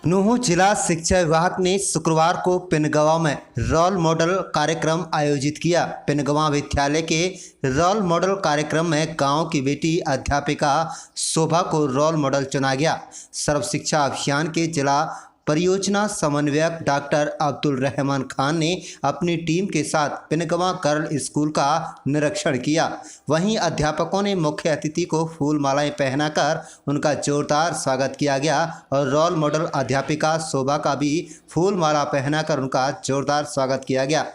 नूंह जिला शिक्षा विभाग ने शुक्रवार को पिनगवा में रोल मॉडल कार्यक्रम आयोजित किया। पिनगवा विद्यालय के रोल मॉडल कार्यक्रम में गांव की बेटी अध्यापिका शोभा को रोल मॉडल चुना गया। सर्व शिक्षा अभियान के जिला परियोजना समन्वयक डॉक्टर अब्दुल रहमान खान ने अपनी टीम के साथ पिनगवा गर्ल स्कूल का निरीक्षण किया। वहीं अध्यापकों ने मुख्य अतिथि को फूल मालाएं पहनाकर उनका जोरदार स्वागत किया गया और रोल मॉडल अध्यापिका शोभा का भी फूल माला पहनाकर उनका जोरदार स्वागत किया गया।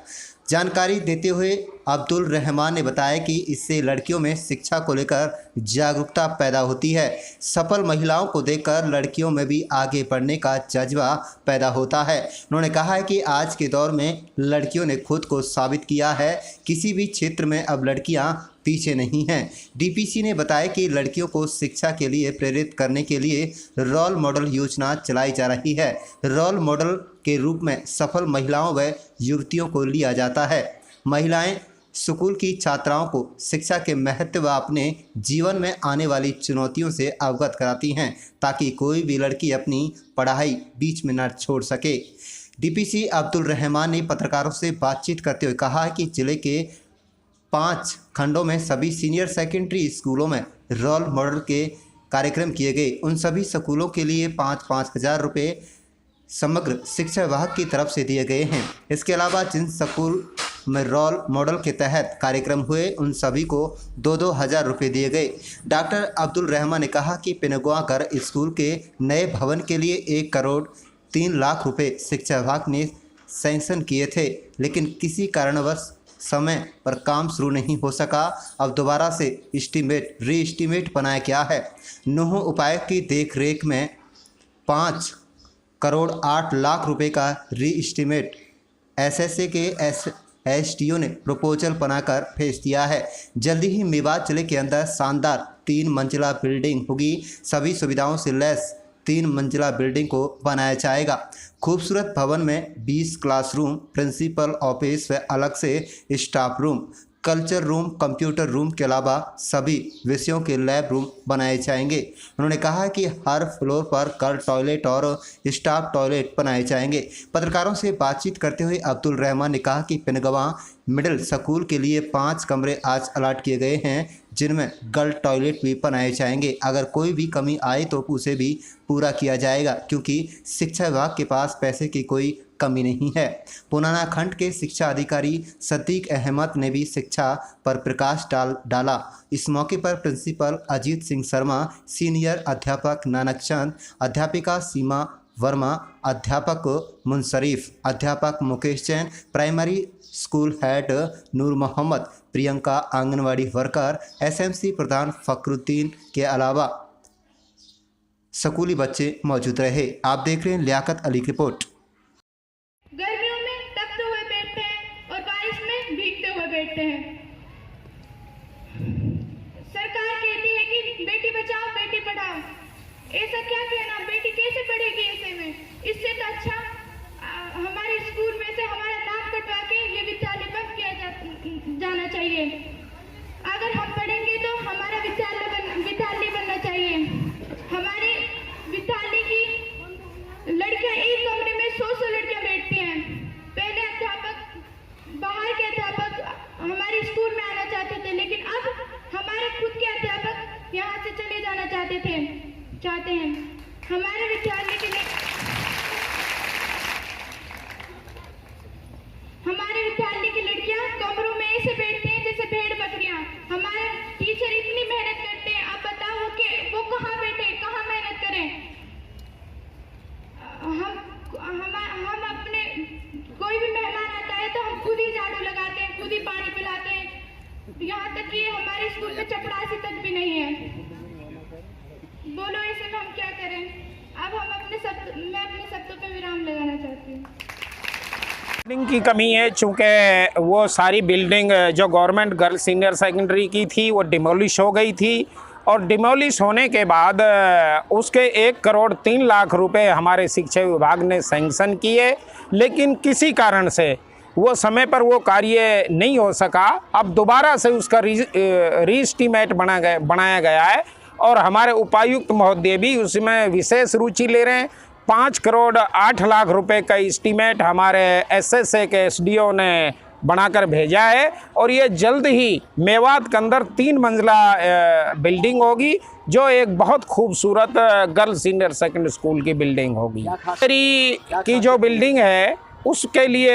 जानकारी देते हुए अब्दुल रहमान ने बताया कि इससे लड़कियों में शिक्षा को लेकर जागरूकता पैदा होती है। सफल महिलाओं को देखकर लड़कियों में भी आगे बढ़ने का जज्बा पैदा होता है। उन्होंने कहा है कि आज के दौर में लड़कियों ने खुद को साबित किया है, किसी भी क्षेत्र में अब लड़कियां पीछे नहीं हैं। डीपीसी ने बताया कि लड़कियों को शिक्षा के लिए प्रेरित करने के लिए रोल मॉडल योजना चलाई जा रही है। रोल मॉडल के रूप में सफल महिलाओं व युवतियों को लिया जाता है। महिलाएं स्कूल की छात्राओं को शिक्षा के महत्व व अपने जीवन में आने वाली चुनौतियों से अवगत कराती हैं, ताकि कोई भी लड़की अपनी पढ़ाई बीच में न छोड़ सके। डीपीसी अब्दुल रहमान ने पत्रकारों से बातचीत करते हुए कहा कि जिले के 5 खंडों में सभी सीनियर सेकेंडरी स्कूलों में रोल मॉडल के कार्यक्रम किए गए। उन सभी स्कूलों के लिए 5-5 हज़ार रुपये समग्र शिक्षा विभाग की तरफ से दिए गए हैं। इसके अलावा जिन स्कूल में रोल मॉडल के तहत कार्यक्रम हुए उन सभी को 2-2 हज़ार रुपये दिए गए। डॉक्टर अब्दुल रहमान ने कहा कि पिनगवा गर्ल स्कूल के नए भवन के लिए 1 करोड़ 3 लाख रुपये शिक्षा विभाग ने सैंक्शन किए थे, लेकिन किसी कारणवश समय पर काम शुरू नहीं हो सका। अब दोबारा से री-एस्टीमेट बनाया गया है। नूंह उपायुक्त की देखरेख में 5 करोड़ 8 लाख रुपए का री-एस्टीमेट एसएसए के एसडीओ ने प्रपोजल बनाकर भेज दिया है। जल्दी ही मेवात जिले के अंदर शानदार 3 मंजिला बिल्डिंग होगी। सभी सुविधाओं से लैस 3 मंजिला बिल्डिंग को बनाया जाएगा। खूबसूरत भवन में 20 क्लासरूम, प्रिंसिपल ऑफिस व अलग से staff room, culture room, computer room के अलावा सभी विषयों के लैब रूम बनाए जाएंगे। उन्होंने कहा कि हर फ्लोर पर गर्ल टॉयलेट और स्टाफ टॉयलेट बनाए जाएंगे। पत्रकारों से बातचीत करते हुए अब्दुल रहमान ने कहा कि पिनगवा मिडिल स्कूल के लिए 5 कमरे आज अलाट किए गए हैं, जिनमें गर्ल टॉयलेट भी बनाए जाएंगे। अगर कोई भी कमी आए तो उसे भी पूरा किया जाएगा, क्योंकि शिक्षा विभाग के पास पैसे की कोई कमी नहीं है। पुराना खंड के शिक्षा अधिकारी सदीक अहमद ने भी शिक्षा पर प्रकाश डाला। इस मौके पर प्रिंसिपल अजीत सिंह शर्मा, सीनियर अध्यापक नानक चंद, अध्यापिका सीमा वर्मा, अध्यापक मुनसरीफ, अध्यापक Mukesh Jain, primary school head Noor Mohammad, Priyanka anganwadi worker, SMC प्रधान फखरुद्दीन के अलावा स्कूली बच्चे मौजूद रहे। आप देख रहे हैं लियाकत अली की रिपोर्ट। गर्मियों में तपते हुए बैठते हैं और बारिश में भीगते हुए बैठते हैं। सरकार कहती है कि बेटी बचाओ बेटी पढ़ाओ। ऐसा क्या कहना, बेटी कैसे पढ़ेगी ऐसे में? इससे तो अच्छा हमारे स्कूल में से हमारा नाम कटवा के ये विद्यालय बंद किया जाना चाहिए। अगर हम पढ़ेंगे तो हमारा विद्यालय बनना चाहिए। हमारे विद्यालय की लड़कियां एक कमरे में 100 लड़कियां बैठती हैं। पहले अध्यापक, बाहर के अध्यापक हमारे स्कूल में आना चाहते थे, लेकिन अब हमारे खुद के अध्यापक यहाँ से चले जाना चाहते हैं। हमारे विद्यालय की लड़कियां कमरों में ऐसे बैठती हैं जैसे भेड़ बकरियां। हमारे टीचर इतनी मेहनत करते हैं, आप बताओ कि वो कहाँ बैठे, कहाँ मेहनत करें। हम अपने कोई भी मेहमान आता है तो हम खुद ही झाड़ू लगाते हैं, खुद ही पानी पिलाते हैं। यहाँ तक कि हमारे स्कूल में चपरासी तक भी नहीं है। बोलो ऐसे में हम क्या करें? अब मैं अपने शब्दों पे विराम लगाना चाहती हूँ। बिल्डिंग की कमी है, चूँकि वो सारी बिल्डिंग जो गवर्नमेंट गर्ल सीनियर सेकेंडरी की थी वो डिमोलिश हो गई थी, और डिमोलिश होने के बाद उसके 1 करोड़ 3 लाख रुपए हमारे शिक्षा विभाग ने सैंक्शन किए, लेकिन किसी कारण से वो समय पर वो कार्य नहीं हो सका। अब दोबारा से उसका री-एस्टीमेट बनाया गया है और हमारे उपायुक्त महोदय भी उसमें विशेष रुचि ले रहे हैं। 5 करोड़ 8 लाख रुपए का एस्टीमेट हमारे एसएसए के एसडीओ ने बनाकर भेजा है और ये जल्द ही मेवात के अंदर 3 मंजिला बिल्डिंग होगी, जो एक बहुत खूबसूरत गर्ल्स सीनियर सेकेंडरी स्कूल की बिल्डिंग होगी। की जो बिल्डिंग है उसके लिए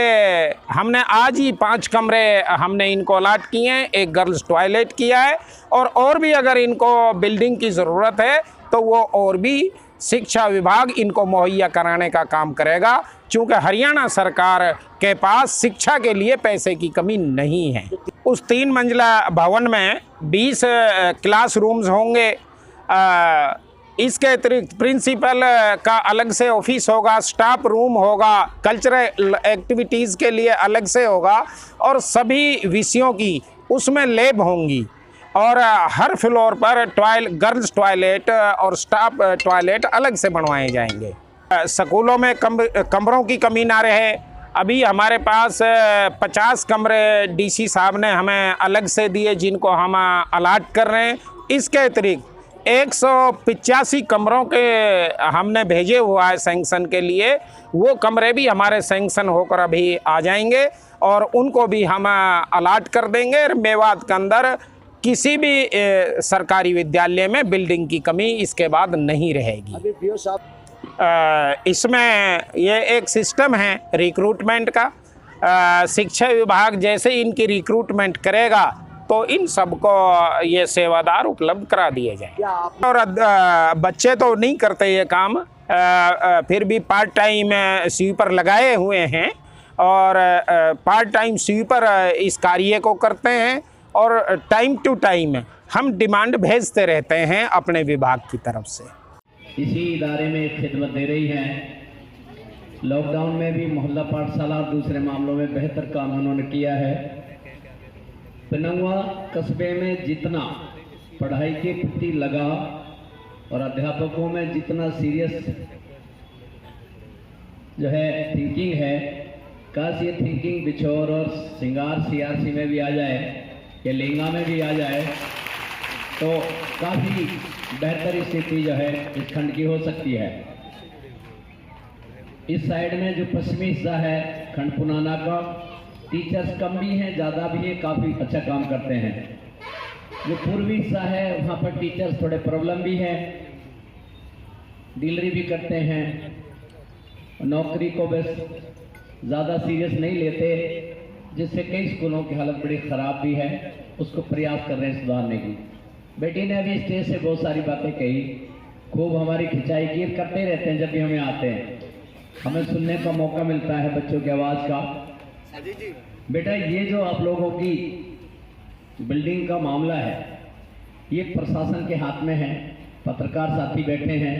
हमने आज ही 5 कमरे हमने इनको अलाट किए हैं, एक गर्ल्स टॉयलेट किया है और भी अगर इनको बिल्डिंग की ज़रूरत है तो वो और भी शिक्षा विभाग इनको मुहैया कराने का काम करेगा, चूँकि हरियाणा सरकार के पास शिक्षा के लिए पैसे की कमी नहीं है। उस 3 मंजिला भवन में 20 क्लासरूम्स होंगे। इसके अतिरिक्त प्रिंसिपल का अलग से ऑफिस होगा, स्टाफ रूम होगा, कल्चरल एक्टिविटीज़ के लिए अलग से होगा और सभी विषयों की उसमें लैब होंगी और हर फ्लोर पर गर्ल्स टॉयलेट और स्टाफ टॉयलेट अलग से बनवाए जाएंगे। स्कूलों में कमरों की कमी ना रहे। अभी हमारे पास 50 कमरे डीसी साहब ने हमें अलग से दिए, जिनको हम अलाट कर रहे हैं। इसके अतिरिक्त 185 कमरों के हमने भेजे हुआ है सैंक्शन के लिए, वो कमरे भी हमारे सैंक्शन होकर अभी आ जाएंगे और उनको भी हम अलाट कर देंगे। मेवात के अंदर किसी भी सरकारी विद्यालय में बिल्डिंग की कमी इसके बाद नहीं रहेगी। इसमें ये एक सिस्टम है रिक्रूटमेंट का। शिक्षा विभाग जैसे इनकी रिक्रूटमेंट करेगा तो इन सबको ये सेवादार उपलब्ध करा दिए जाएंगे। और बच्चे तो नहीं करते ये काम, फिर भी पार्ट टाइम स्वीपर लगाए हुए हैं और पार्ट टाइम स्वीपर इस कार्य को करते हैं और टाइम टू टाइम हम डिमांड भेजते रहते हैं अपने विभाग की तरफ से। इसी इदारे में खिदमत दे रही हैं। लॉकडाउन में भी मोहल्ला पाठशाला और दूसरे मामलों में बेहतर काम उन्होंने किया है। पिनंगवा कस्बे में जितना पढ़ाई के प्रति लगा और अध्यापकों में जितना सीरियस जो है थिंकिंग है, काश ये थिंकिंग बिछोर और सिंगार सीआरसी में भी आ जाए या लेंगा में भी आ जाए तो काफ़ी बेहतर स्थिति जो है इस खंड की हो सकती है। इस साइड में जो पश्चिमी हिस्सा है खंड पुनाना का, टीचर्स कम भी हैं, ज़्यादा भी हैं, काफ़ी अच्छा काम करते हैं। जो पूर्वी हिस्सा है वहाँ पर टीचर्स थोड़े प्रॉब्लम भी हैं, डीलरी भी करते हैं, नौकरी को बस ज़्यादा सीरियस नहीं लेते, जिससे कई स्कूलों की हालत बड़ी ख़राब भी है। उसको प्रयास कर रहे हैं सुधारने की। बेटी ने अभी स्टेज से बहुत सारी बातें कही, खूब हमारी खिंचाई की करते रहते हैं। जब भी हमें आते हैं हमें सुनने का मौका मिलता है बच्चों की आवाज़ का। बेटा ये जो आप लोगों की बिल्डिंग का मामला है ये प्रशासन के हाथ में है। पत्रकार साथी बैठे हैं,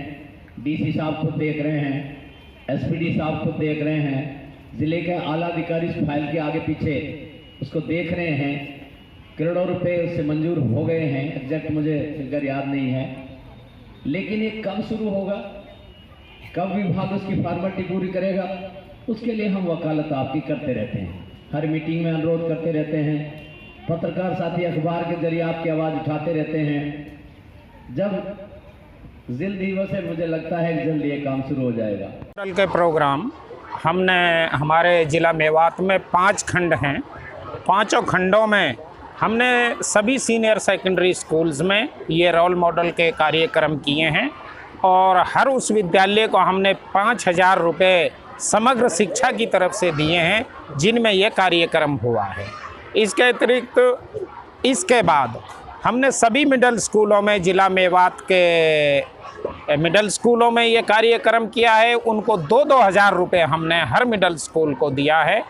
डीसी साहब खुद देख रहे हैं, एसपीडी साहब खुद देख रहे हैं, ज़िले के आला अधिकारी इस फाइल के आगे पीछे उसको देख रहे हैं। करोड़ों रुपए उससे मंजूर हो गए हैं, एग्जैक्ट मुझे फिगर याद नहीं है, लेकिन ये कब शुरू होगा, कब विभाग उसकी फॉर्मेलिटी पूरी करेगा, उसके लिए हम वकालत आपकी करते रहते हैं। हर मीटिंग में अनुरोध करते रहते हैं, पत्रकार साथी अखबार के जरिए आपकी आवाज़ उठाते रहते हैं। जब जिल दिवस है मुझे लगता है जल्द ये काम शुरू हो जाएगा। कल के प्रोग्राम हमने हमारे ज़िला मेवात में 5 खंड हैं, 5 खंडों में हमने सभी सीनियर सेकेंडरी स्कूल्स में ये रोल मॉडल के कार्यक्रम किए हैं और हर उस विद्यालय को हमने 5,000 रुपये समग्र शिक्षा की तरफ से दिए हैं, जिनमें ये कार्यक्रम हुआ है। इसके अतिरिक्त इसके बाद हमने सभी मिडिल स्कूलों में, ज़िला मेवात के मिडिल स्कूलों में ये कार्यक्रम किया है। उनको 2-2 हज़ार रुपये हमने हर मिडिल स्कूल को दिया है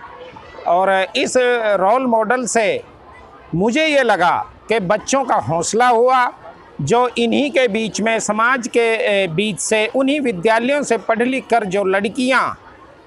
और इस रोल मॉडल से मुझे ये लगा कि बच्चों का हौसला हुआ, जो इन्हीं के बीच में, समाज के बीच से, उन्हीं विद्यालयों से पढ़ लिख कर जो लड़कियां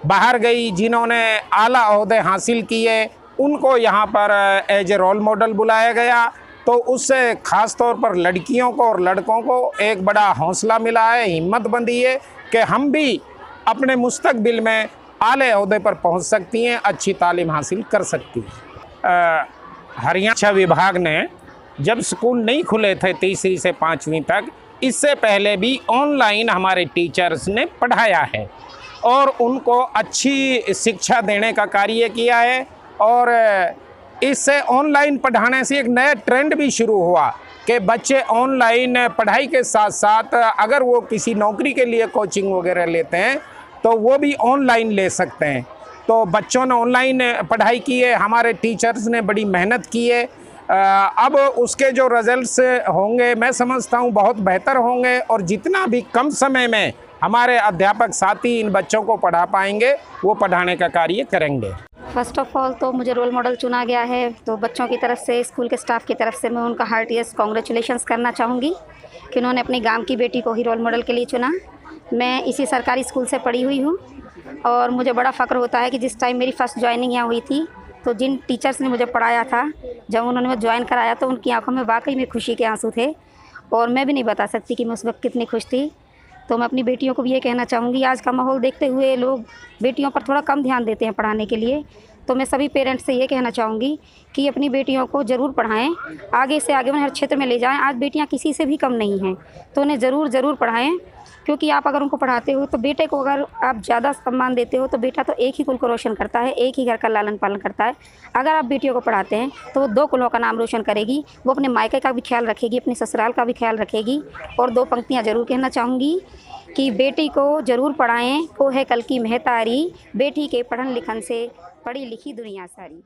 बाहर गई, जिन्होंने आला ओहदे हासिल किए, उनको यहाँ पर एज ए रोल मॉडल बुलाया गया। तो उससे ख़ास तौर पर लड़कियों को और लड़कों को एक बड़ा हौसला मिला है, हिम्मत बंधी है कि हम भी अपने मुस्तकबिल में आले ओहदे पर पहुँच सकती हैं, अच्छी तालीम हासिल कर सकती हैं। हरियाणा विभाग ने जब स्कूल नहीं खुले थे 3री से 5वीं तक, इससे पहले भी ऑनलाइन हमारे टीचर्स ने पढ़ाया है और उनको अच्छी शिक्षा देने का कार्य किया है। और इससे ऑनलाइन पढ़ाने से एक नया ट्रेंड भी शुरू हुआ कि बच्चे ऑनलाइन पढ़ाई के साथ साथ अगर वो किसी नौकरी के लिए कोचिंग वगैरह लेते हैं तो वो भी ऑनलाइन ले सकते हैं। तो बच्चों ने ऑनलाइन पढ़ाई की है, हमारे टीचर्स ने बड़ी मेहनत की है। अब उसके जो रिजल्ट्स होंगे मैं समझता हूँ बहुत बेहतर होंगे और जितना भी कम समय में हमारे अध्यापक साथी इन बच्चों को पढ़ा पाएंगे वो पढ़ाने का कार्य करेंगे। फर्स्ट ऑफ ऑल तो मुझे रोल मॉडल चुना गया है, तो बच्चों की तरफ से, स्कूल के स्टाफ की तरफ से मैं उनका हार्टिएस्ट कॉन्ग्रेचुलेशंस करना चाहूँगी कि उन्होंने अपने गांव की बेटी को ही रोल मॉडल के लिए चुना। मैं इसी सरकारी स्कूल से पढ़ी हुई हूँ और मुझे बड़ा फ़ख्र होता है कि जिस टाइम मेरी फ़र्स्ट ज्वाइनिंग यहाँ हुई थी तो जिन टीचर्स ने मुझे पढ़ाया था, जब उन्होंने मुझे ज्वाइन कराया तो उनकी आंखों में वाकई में खुशी के आंसू थे और मैं भी नहीं बता सकती कि मैं उस वक्त कितनी खुश थी। तो मैं अपनी बेटियों को भी ये कहना चाहूँगी, आज का माहौल देखते हुए लोग बेटियों पर थोड़ा कम ध्यान देते हैं पढ़ाने के लिए, तो मैं सभी पेरेंट्स से ये कहना चाहूँगी कि अपनी बेटियों को ज़रूर पढ़ाएं, आगे से आगे उन्हें हर क्षेत्र में ले जाएं। आज बेटियां किसी से भी कम नहीं हैं, तो उन्हें ज़रूर पढ़ाएं, क्योंकि आप अगर उनको पढ़ाते हो तो बेटे को अगर आप ज़्यादा सम्मान देते हो तो बेटा तो एक ही कुल को रोशन करता है, एक ही घर का लालन पालन करता है। अगर आप बेटियों को पढ़ाते हैं तो वो 2 कुलों का नाम रोशन करेगी, वो अपने मायके का भी ख्याल रखेगी, अपने ससुराल का भी ख्याल रखेगी। और 2 पंक्तियाँ ज़रूर कहना चाहूँगी कि बेटी को ज़रूर पढ़ाएं, वो है कल की महतारी, बेटी के पढ़न लिखन से पढ़ी लिखी दुनिया सारी।